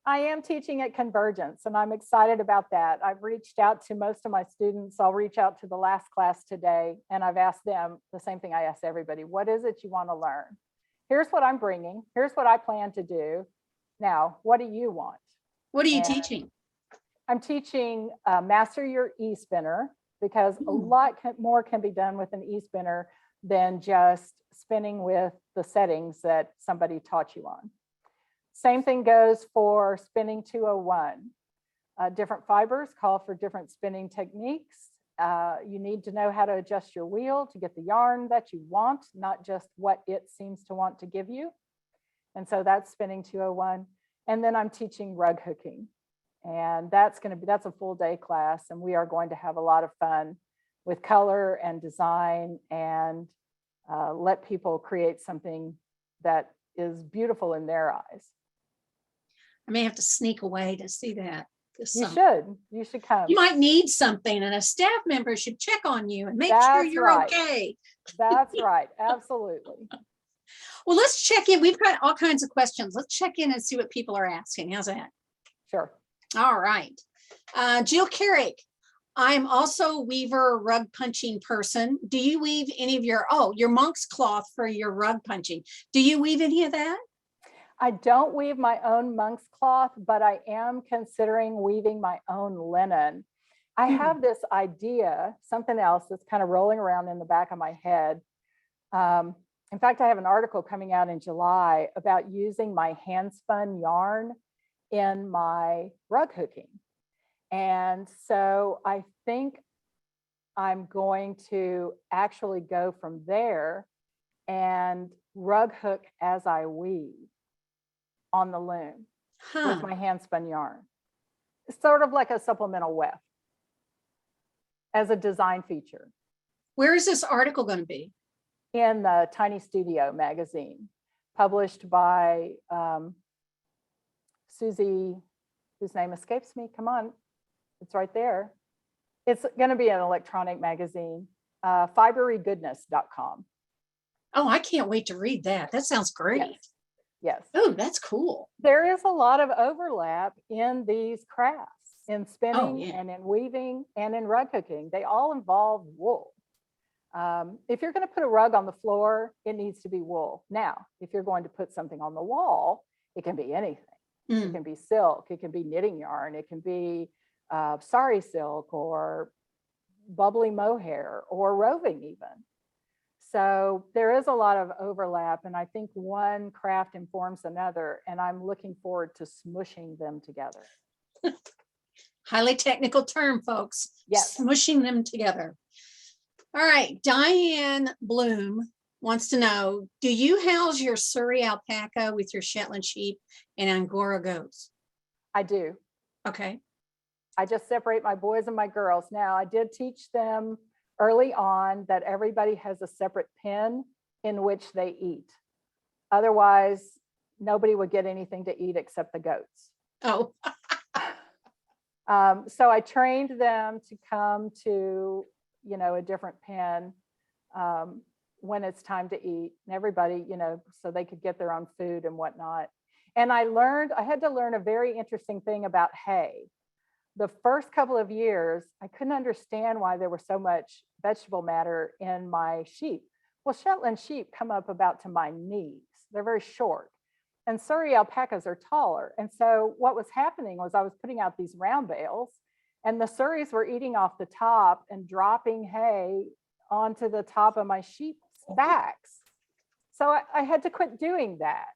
B: I am teaching at Convergence, and I'm excited about that. I've reached out to most of my students. I'll reach out to the last class today, and I've asked them the same thing I asked everybody. What is it you want to learn? Here's what I'm bringing. Here's what I plan to do. Now, what do you want?
A: What are you
B: And
A: teaching?
B: I'm teaching Master Your E-Spinner, because a lot more can be done with an e-spinner than just spinning with the settings that somebody taught you on. Same thing goes for spinning 201. Different fibers call for different spinning techniques. You need to know how to adjust your wheel to get the yarn that you want, not just what it seems to want to give you. And so that's spinning 201. And then I'm teaching rug hooking. And that's a full day class. And we are going to have a lot of fun with color and design and let people create something that is beautiful in their eyes.
A: I may have to sneak away to see that.
B: You should come.
A: You might need something, and a staff member should check on you and make sure
B: That's
A: you're
B: right.
A: okay.
B: That's right. Absolutely.
A: Well, let's check in. We've got all kinds of questions. Let's check in and see what people are asking. How's that?
B: Sure.
A: All right. Jill Carrick, I'm also a weaver rug punching person. Do you weave any of your monk's cloth for your rug punching? Do you weave any of that?
B: I don't weave my own monk's cloth, but I am considering weaving my own linen. I have this idea, something else that's kind of rolling around in the back of my head. In fact, I have an article coming out in July about using my hand spun yarn in my rug hooking. And so I think I'm going to actually go from there and rug hook as I weave on the loom with my hand spun yarn. It's sort of like a supplemental weft as a design feature.
A: Where is this article going to be?
B: In the Tiny Studio magazine, published by Susie, whose name escapes me. Come on, it's right there. It's going to be an electronic magazine, fiberygoodness.com.
A: Oh, I can't wait to read that. That sounds great.
B: Yes.
A: Oh, that's cool.
B: There is a lot of overlap in these crafts, in spinning and in weaving and in rug hooking. They all involve wool. If you're going to put a rug on the floor, it needs to be wool. Now, if you're going to put something on the wall, it can be anything. It can be silk, it can be knitting yarn, it can be sari silk or bubbly mohair or roving even. So there is a lot of overlap, and I think one craft informs another, and I'm looking forward to smushing them together.
A: Highly technical term, folks.
B: Yes.
A: Smushing them together. All right. Diane Bloom wants to know, do you house your Surrey alpaca with your Shetland sheep and Angora goats?
B: I do.
A: Okay.
B: I just separate my boys and my girls. Now, I did teach them early on that everybody has a separate pen in which they eat. Otherwise, nobody would get anything to eat except the goats.
A: Oh.
B: So I trained them to come to, a different pen when it's time to eat, and everybody, so they could get their own food and whatnot. And I had to learn a very interesting thing about hay. The first couple of years, I couldn't understand why there was so much vegetable matter in my sheep. Well, Shetland sheep come up about to my knees. They're very short. And Surrey alpacas are taller. And so what was happening was I was putting out these round bales, and the Surreys were eating off the top and dropping hay onto the top of my sheep's backs. So I had to quit doing that.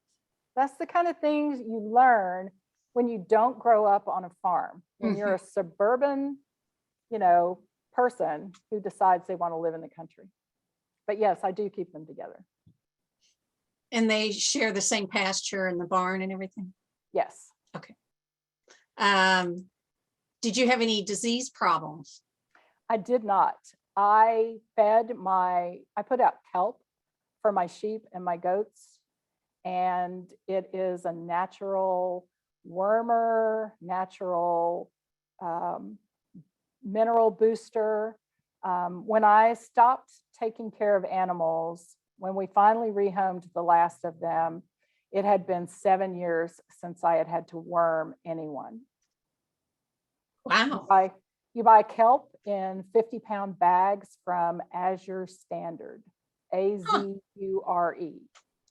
B: That's the kind of things you learn when you don't grow up on a farm, when you're a suburban, person who decides they want to live in the country. But yes, I do keep them together.
A: And they share the same pasture and the barn and everything?
B: Yes.
A: Okay. Did you have any disease problems?
B: I did not. I put out kelp for my sheep and my goats, and it is a natural wormer, natural mineral booster. When I stopped taking care of animals, when we finally rehomed the last of them, it had been 7 years since I had to worm anyone.
A: Wow.
B: You buy kelp in 50-pound bags from Azure Standard, Azure.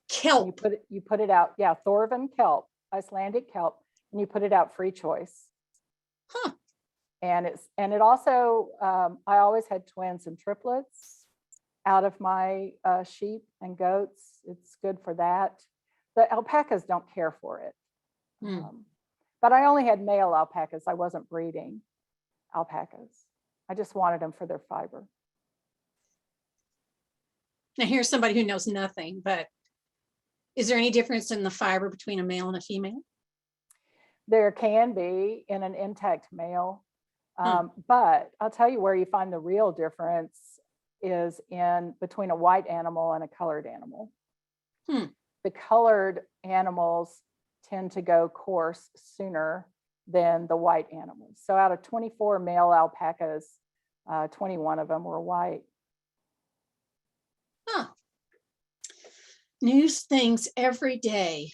A: Kelp.
B: You put it out, yeah, Thorvin kelp, Icelandic kelp, and you put it out free choice.
A: Huh.
B: And it also, I always had twins and triplets out of my sheep and goats. It's good for that. The alpacas don't care for it. But I only had male alpacas. I wasn't breeding alpacas. I just wanted them for their fiber.
A: Now here's somebody who knows nothing, but is there any difference in the fiber between a male and a female?
B: There can be in an intact male. But I'll tell you where you find the real difference is between a white animal and a colored animal. The colored animals tend to go coarse sooner than the white animals. So out of 24 male alpacas, 21 of them were white.
A: New things every day.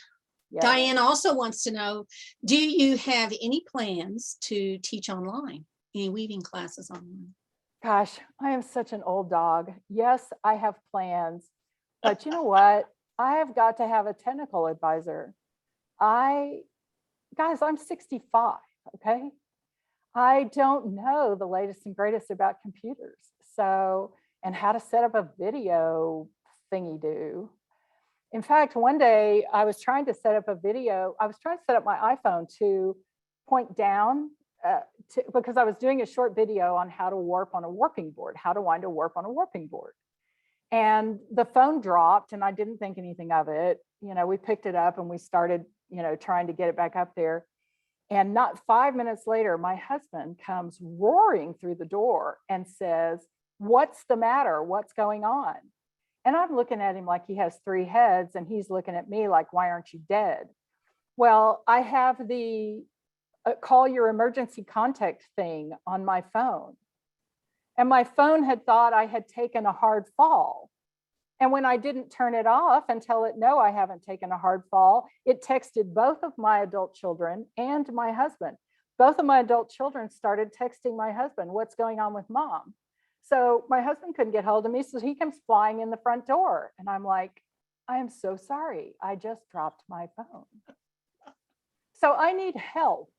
B: Yes.
A: Diane also wants to know, do you have any plans to teach online, any weaving classes online?
B: Gosh, I am such an old dog. Yes, I have plans, but you know what? I have got to have a technical advisor. Guys, I'm 65, okay? I don't know the latest and greatest about computers. So, and how to set up a video thingy do. In fact, one day I was trying to set up a video. I was trying to set up my iPhone to point down because I was doing a short video on how to warp on a warping board, how to wind a warp on a warping board. And the phone dropped and I didn't think anything of it. We picked it up and we started, trying to get it back up there. And not 5 minutes later, my husband comes roaring through the door and says, "What's the matter? What's going on?" And I'm looking at him like he has 3 heads, and he's looking at me like, "Why aren't you dead?" Well, I have the call your emergency contact thing on my phone. And my phone had thought I had taken a hard fall. And when I didn't turn it off and tell it, no, I haven't taken a hard fall, it texted both of my adult children and my husband. Both of my adult children started texting my husband, "What's going on with mom?" So my husband couldn't get hold of me. So he comes flying in the front door. And I'm like, "I am so sorry. I just dropped my phone." So I need help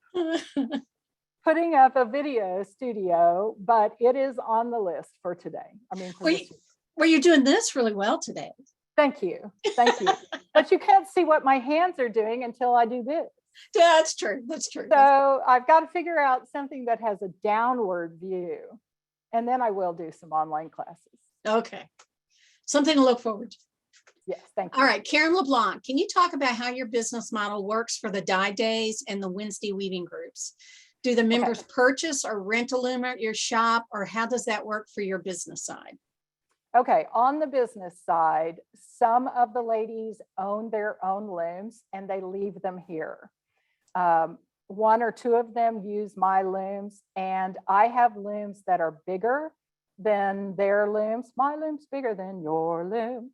B: putting up a video studio, but it is on the list for today.
A: Well, you're doing this really well today.
B: Thank you. Thank you. But you can't see what my hands are doing until I do this.
A: Yeah, that's true. That's true.
B: So I've got to figure out something that has a downward view. And then I will do some online classes.
A: Okay. Something to look forward to.
B: Yes, thank you.
A: All right, Karen LeBlanc, can you talk about how your business model works for the dye days and the Wednesday weaving groups? Do the members purchase or rent a loom at your shop, or how does that work for your business side?
B: Okay, on the business side, some of the ladies own their own looms and they leave them here. 1 or 2 of them use my looms, and I have looms that are bigger than their looms. My loom's bigger than your loom.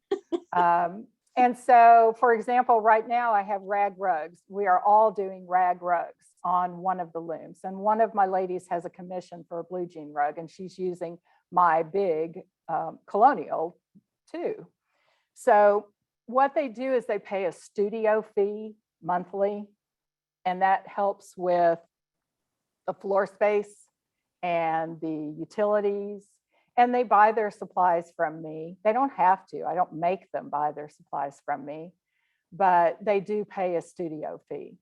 B: And so, for example, right now I have rag rugs. We are all doing rag rugs on one of the looms. And one of my ladies has a commission for a blue jean rug, and she's using my big colonial too. So what they do is they pay a studio fee monthly, and that helps with the floor space and the utilities. And they buy their supplies from me. They don't have to. I don't make them buy their supplies from me, but they do pay a studio fee.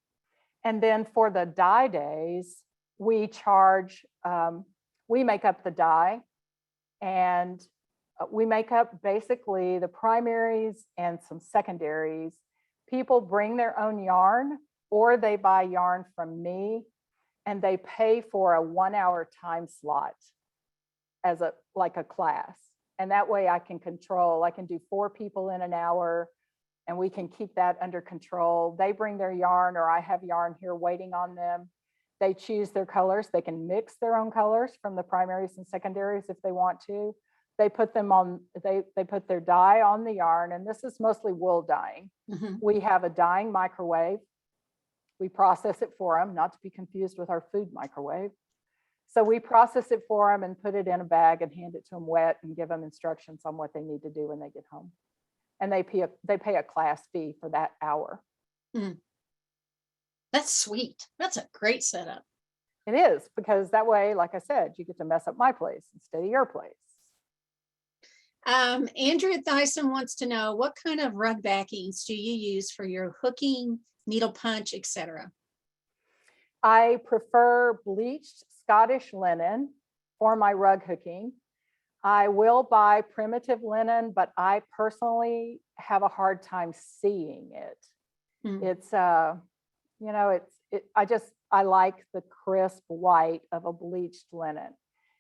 B: And then for the dye days, we charge, we make up the dye, and we make up basically the primaries and some secondaries. People bring their own yarn, or they buy yarn from me, and they pay for a 1-hour time slot as like a class. And that way I can do 4 people in an hour, and we can keep that under control. They bring their yarn, or I have yarn here waiting on them. They choose their colors. They can mix their own colors from the primaries and secondaries if they want to. They put them on, they put their dye on the yarn, and this is mostly wool dyeing.
A: Mhm.
B: We have a dyeing microwave. We process it for them, not to be confused with our food microwave. So we process it for them and put it in a bag and hand it to them wet and give them instructions on what they need to do when they get home. And they pay a class fee for that hour.
A: That's sweet. That's a great setup.
B: It is, because that way, like I said, you get to mess up my place instead of your place.
A: Andrea Dyson wants to know, what kind of rug backings do you use for your hooking, needle punch, etc.?
B: I prefer bleached Scottish linen for my rug hooking. I will buy primitive linen, but I personally have a hard time seeing it. It's, you know, I like the crisp white of a bleached linen.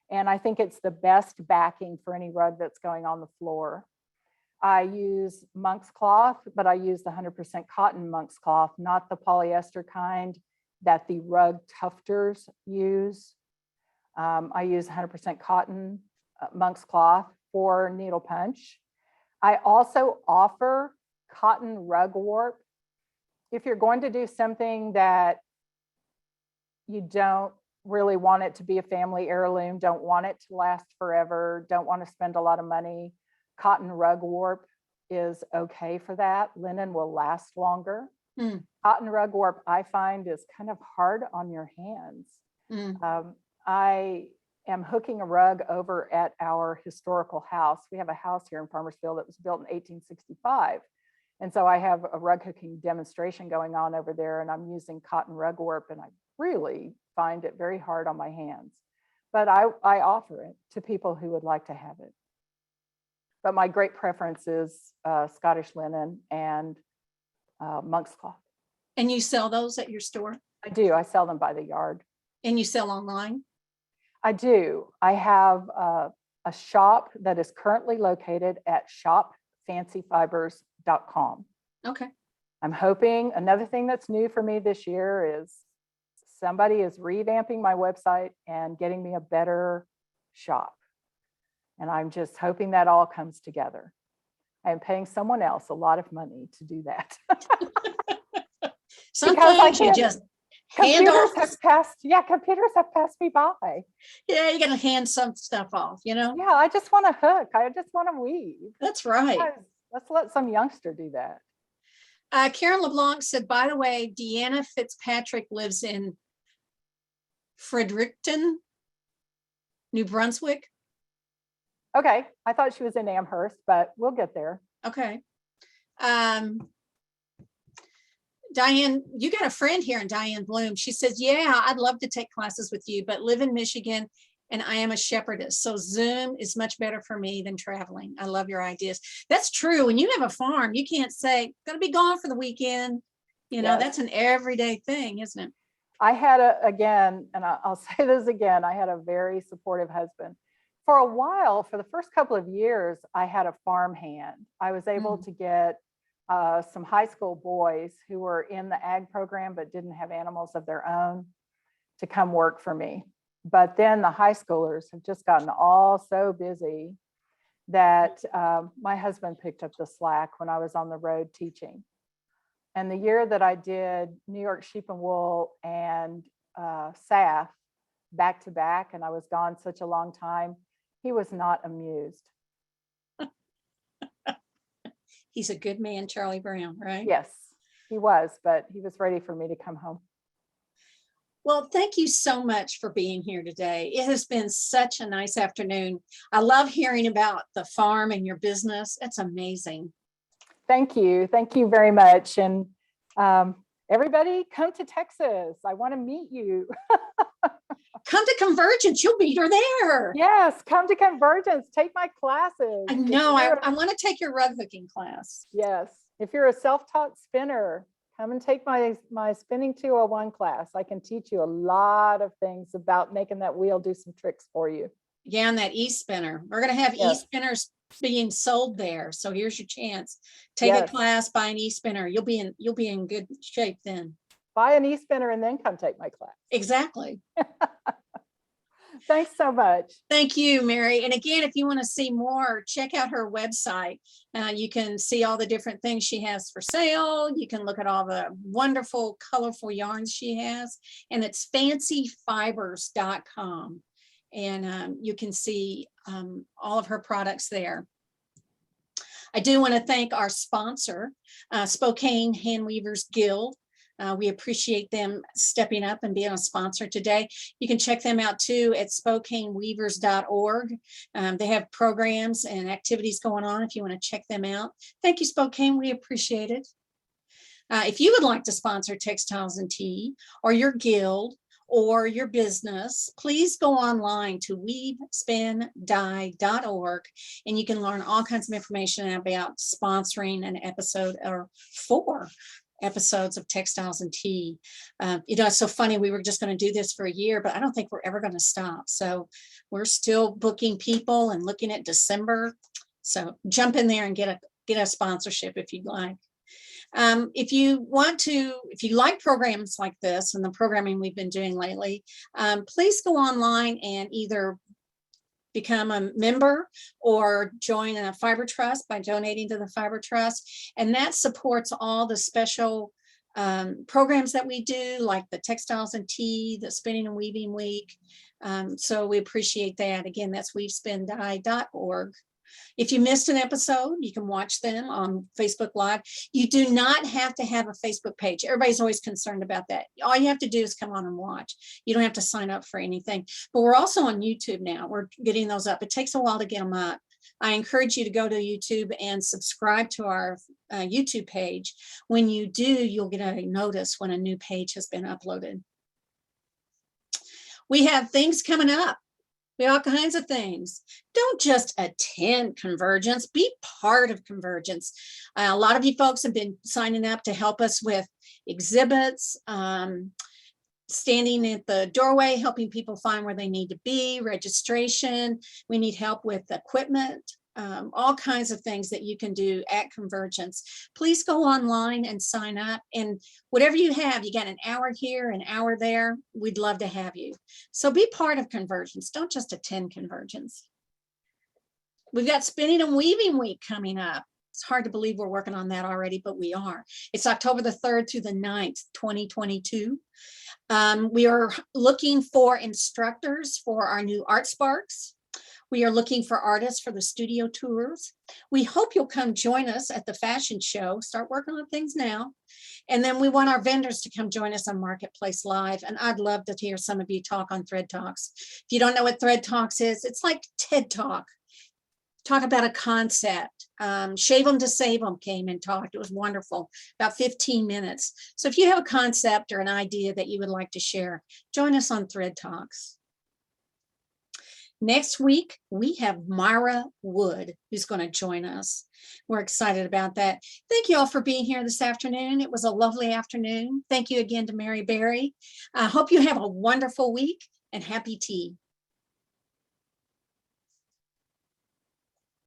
B: And I think it's the best backing for any rug that's going on the floor. I use monk's cloth, but I use the 100% cotton monk's cloth, not the polyester kind that the rug tufters use. I use 100% cotton monk's cloth for needle punch. I also offer cotton rug warp. If you're going to do something that you don't really want it to be a family heirloom, don't want it to last forever, don't want to spend a lot of money, cotton rug warp is okay for that. Linen will last longer. Cotton rug warp, I find, is kind of hard on your hands. I am hooking a rug over at our historical house. We have a house here in Farmersville that was built in 1865. And so I have a rug hooking demonstration going on over there, and I'm using cotton rug warp, and I really find it very hard on my hands. But I offer it to people who would like to have it. But my great preference is Scottish linen and monk's cloth.
A: And you sell those at your store?
B: I do. I sell them by the yard.
A: And you sell online?
B: I do. I have a shop that is currently located at shopfancyfibers.com.
A: Okay.
B: I'm hoping, another thing that's new for me this year is somebody is revamping my website and getting me a better shop. And I'm just hoping that all comes together. I'm paying someone else a lot of money to do that.
A: Sometimes you just hand
B: computers
A: off.
B: computers have passed me by.
A: Yeah, you got to hand some stuff off, you know?
B: Yeah, I just want to hook. I just want to weave.
A: That's right.
B: Let's let some youngster do that.
A: Karen LeBlanc said, by the way, Deanna Fitzpatrick lives in Fredericton, New Brunswick.
B: Okay, I thought she was in Amherst, but we'll get there.
A: Okay. Diane, you got a friend here in Diane Bloom. She says, yeah, I'd love to take classes with you, but live in Michigan and I am a shepherdess. So Zoom is much better for me than traveling. I love your ideas. That's true. When you have a farm, you can't say, gonna be gone for the weekend. You know, that's an everyday thing, isn't it?
B: I had I'll say this again, I had a very supportive husband. For a while, for the first couple of years, I had a farm hand. I was able to get some high school boys who were in the ag program but didn't have animals of their own to come work for me. But then the high schoolers have just gotten all so busy that my husband picked up the slack when I was on the road teaching. And the year that I did New York Sheep and Wool and SAF back to back, and I was gone such a long time, he was not amused.
A: He's a good man, Charlie Brown, right?
B: Yes, he was, but he was ready for me to come home.
A: Well, thank you so much for being here today. It has been such a nice afternoon. I love hearing about the farm and your business. It's amazing.
B: Thank you. Thank you very much. And everybody come to Texas. I want to meet you.
A: Come to Convergence. You'll meet her there.
B: Yes, come to Convergence. Take my classes.
A: I know. I want to take your rug hooking class.
B: Yes. If you're a self-taught spinner, come and take my Spinning 201 class. I can teach you a lot of things about making that wheel do some tricks for you.
A: Yeah, and that e-spinner. We're going to have e-spinners being sold there. So here's your chance. Take a class, buy an e-spinner. You'll be in good shape then.
B: Buy an e-spinner and then come take my class.
A: Exactly.
B: Thanks so much.
A: Thank you, Mary. And again, if you want to see more, check out her website. You can see all the different things she has for sale. You can look at all the wonderful, colorful yarns she has. And it's fancyfibers.com. And you can see all of her products there. I do want to thank our sponsor, Spokane Handweavers Guild. We appreciate them stepping up and being a sponsor today. You can check them out too at SpokaneWeavers.org. They have programs and activities going on if you want to check them out. Thank you, Spokane. We appreciate it. If you would like to sponsor Textiles and Tea or your guild or your business, please go online to weavespindye.org and you can learn all kinds of information about sponsoring an episode or 4 episodes of Textiles and Tea. It's so funny. We were just going to do this for a year, but I don't think we're ever going to stop. So we're still booking people and looking at December. So jump in there and get a sponsorship if you'd like. If you like programs like this and the programming we've been doing lately, please go online and either become a member or join a fiber trust by donating to the fiber trust. And that supports all the special programs that we do, like the Textiles and Tea, the Spinning and Weaving Week. So we appreciate that. Again, that's weavespindye.org. If you missed an episode, you can watch them on Facebook Live. You do not have to have a Facebook page. Everybody's always concerned about that. All you have to do is come on and watch. You don't have to sign up for anything. But we're also on YouTube now. We're getting those up. It takes a while to get them up. I encourage you to go to YouTube and subscribe to our YouTube page. When you do, you'll get a notice when a new page has been uploaded. We have things coming up. We have all kinds of things. Don't just attend Convergence, be part of Convergence. A lot of you folks have been signing up to help us with exhibits, standing at the doorway, helping people find where they need to be, registration. We need help with equipment, all kinds of things that you can do at Convergence. Please go online and sign up. And whatever you have, you got an hour here, an hour there, we'd love to have you. So be part of Convergence. Don't just attend Convergence. We've got Spinning and Weaving Week coming up. It's hard to believe we're working on that already, but we are. It's October the 3rd through the 9th, 2022. We are looking for instructors for our new Art Sparks. We are looking for artists for the studio tours. We hope you'll come join us at the fashion show. Start working on things now. And then we want our vendors to come join us on Marketplace Live. And I'd love to hear some of you talk on Thread Talks. If you don't know what Thread Talks is, it's like TED Talk. Talk about a concept. Shave 'em to Save 'em came and talked. It was wonderful, about 15 minutes. So if you have a concept or an idea that you would like to share, join us on Thread Talks. Next week, we have Myra Wood, who's going to join us. We're excited about that. Thank you all for being here this afternoon. It was a lovely afternoon. Thank you again to Mary Berry. I hope you have a wonderful week and happy tea.